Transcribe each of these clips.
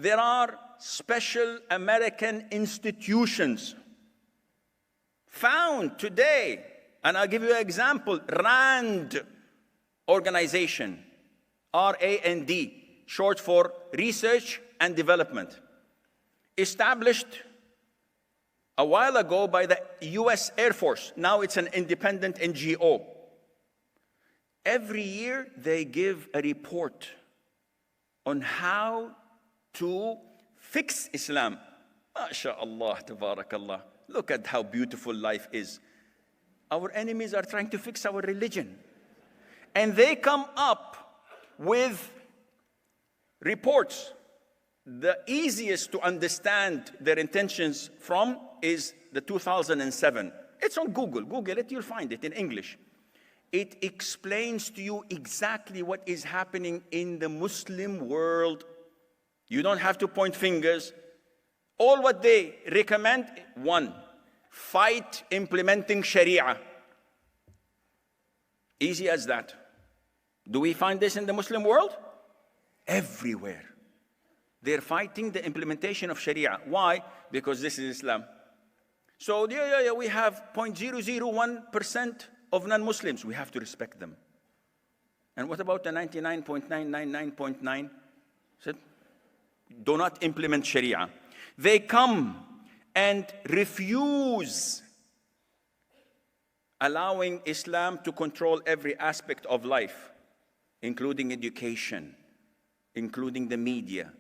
There are special American institutions found today, and I'll give you an example. RAND organization, R-A-N-D, short for Research and Development, established a while ago by the US Air Force. Now it's an independent NGO. Every year they give a report on how to fix Islam. MashaAllah, tabarakallah. Look at how beautiful life is. Our enemies are trying to fix our religion. And they come up with reports. The easiest to understand their intentions from is the 2007. It's on Google. Google it, you'll find it in English. It explains to you exactly what is happening in the Muslim world. You don't have to point fingers. All what they recommend: one, fight implementing Sharia. Easy as that. Do we find this in the Muslim world? Everywhere. They're fighting the implementation of Sharia. Why? Because this is Islam. So we have 0.001% of non-Muslims. We have to respect them. And what about the 99.999.9? Do not implement Sharia. They come and refuse allowing Islam to control every aspect of life, including education, including the media,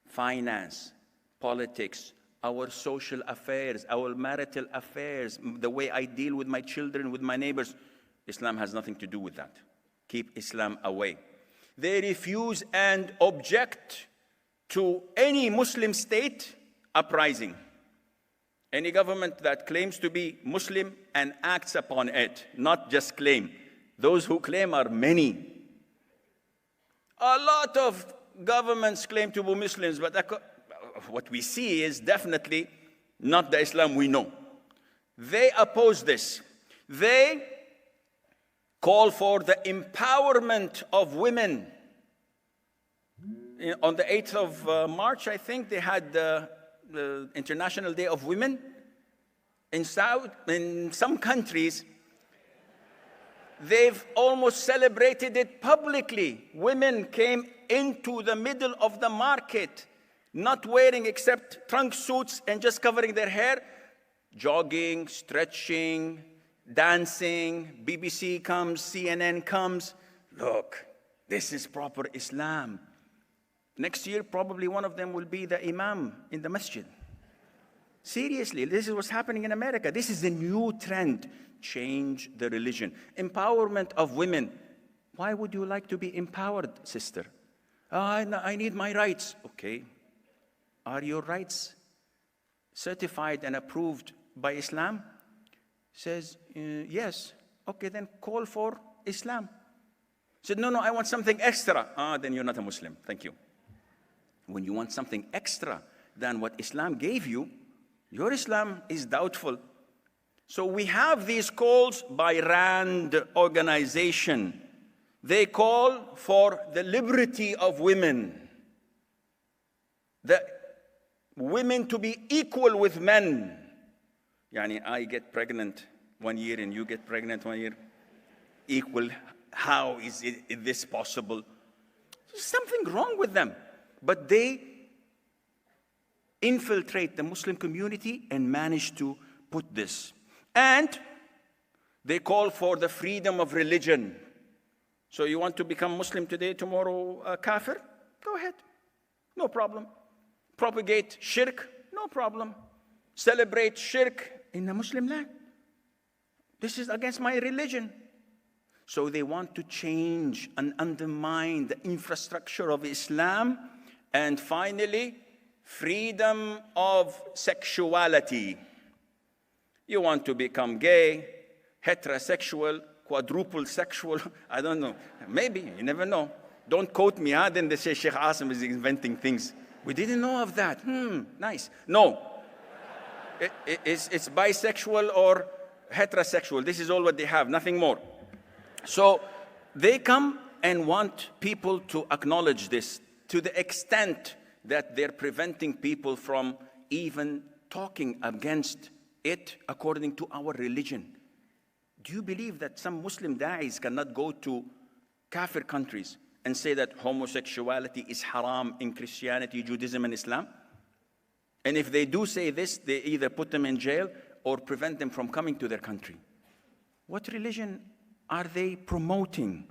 finance, politics, our social affairs, our marital affairs, the way I deal with my children, with my neighbors. Islam has nothing to do with that. Keep Islam away. They refuse and object to any Muslim state uprising. Any government that claims to be Muslim and acts upon it, not just claim. Those who claim are many. A lot of governments claim to be Muslims, but what we see is definitely not the Islam we know. They oppose this. They call for the empowerment of women. On the 8th of March, I think, they had the International Day of Women. In some countries, they've almost celebrated it publicly. Women came into the middle of the market, not wearing except trunk suits and just covering their hair, jogging, stretching, dancing. BBC comes, CNN comes. Look, this is proper Islam. Next year, probably one of them will be the imam in the masjid. Seriously, this is what's happening in America. This is the new trend. Change the religion. Empowerment of women. Why would you like to be empowered, sister? I need my rights. Okay. Are your rights certified and approved by Islam? Says, yes. Okay, then call for Islam. Said, no, I want something extra. Then you're not a Muslim. Thank you. When you want something extra than what Islam gave you, your Islam is doubtful. So we have these calls by RAND organization. They call for the liberty of women. The women to be equal with men. Yani, I get pregnant 1 year and you get pregnant 1 year. Equal. How is this possible? There's something wrong with them. But they infiltrate the Muslim community and manage to put this. And they call for the freedom of religion. So you want to become Muslim today, tomorrow kafir? Go ahead. No problem. Propagate shirk? No problem. Celebrate shirk in the Muslim land? This is against my religion. So they want to change and undermine the infrastructure of Islam. And finally, freedom of sexuality. You want to become gay, heterosexual, quadruple sexual, I don't know. Maybe, you never know. Don't quote me, then they say Sheikh Asim is inventing things. We didn't know of that. Nice. No. It's bisexual or heterosexual. This is all what they have, nothing more. So they come and want people to acknowledge this to the extent that they're preventing people from even talking against it according to our religion. Do you believe that some Muslim da'is cannot go to kafir countries and say that homosexuality is haram in Christianity, Judaism, and Islam? And if they do say this, they either put them in jail or prevent them from coming to their country. What religion are they promoting?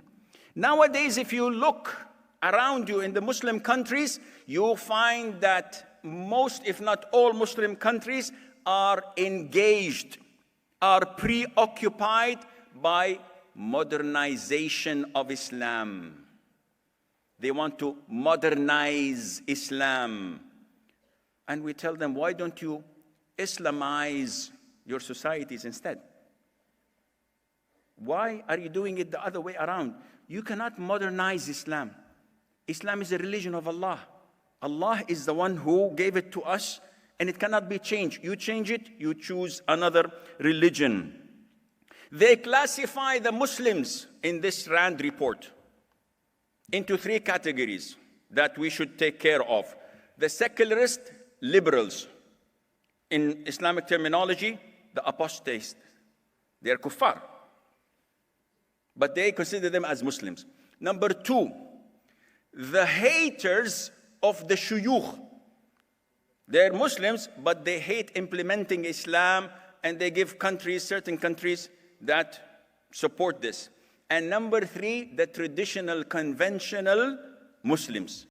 Nowadays, if you look around you in the Muslim countries, you'll find that most, if not all, Muslim countries are engaged, are preoccupied by modernization of Islam. They want to modernize Islam. And we tell them, why don't you Islamize your societies instead? Why are you doing it the other way around? You cannot modernize Islam. Islam is a religion of Allah. Allah is the one who gave it to us, and it cannot be changed. You change it, you choose another religion. They classify the Muslims in this RAND report into 3 categories that we should take care of. The secularist liberals. In Islamic terminology, the apostates. They are kuffar. But they consider them as Muslims. Number 2, the haters of the shuyukh. They're Muslims, but they hate implementing Islam, and they give countries, certain countries, that support this. And number 3, the traditional, conventional Muslims.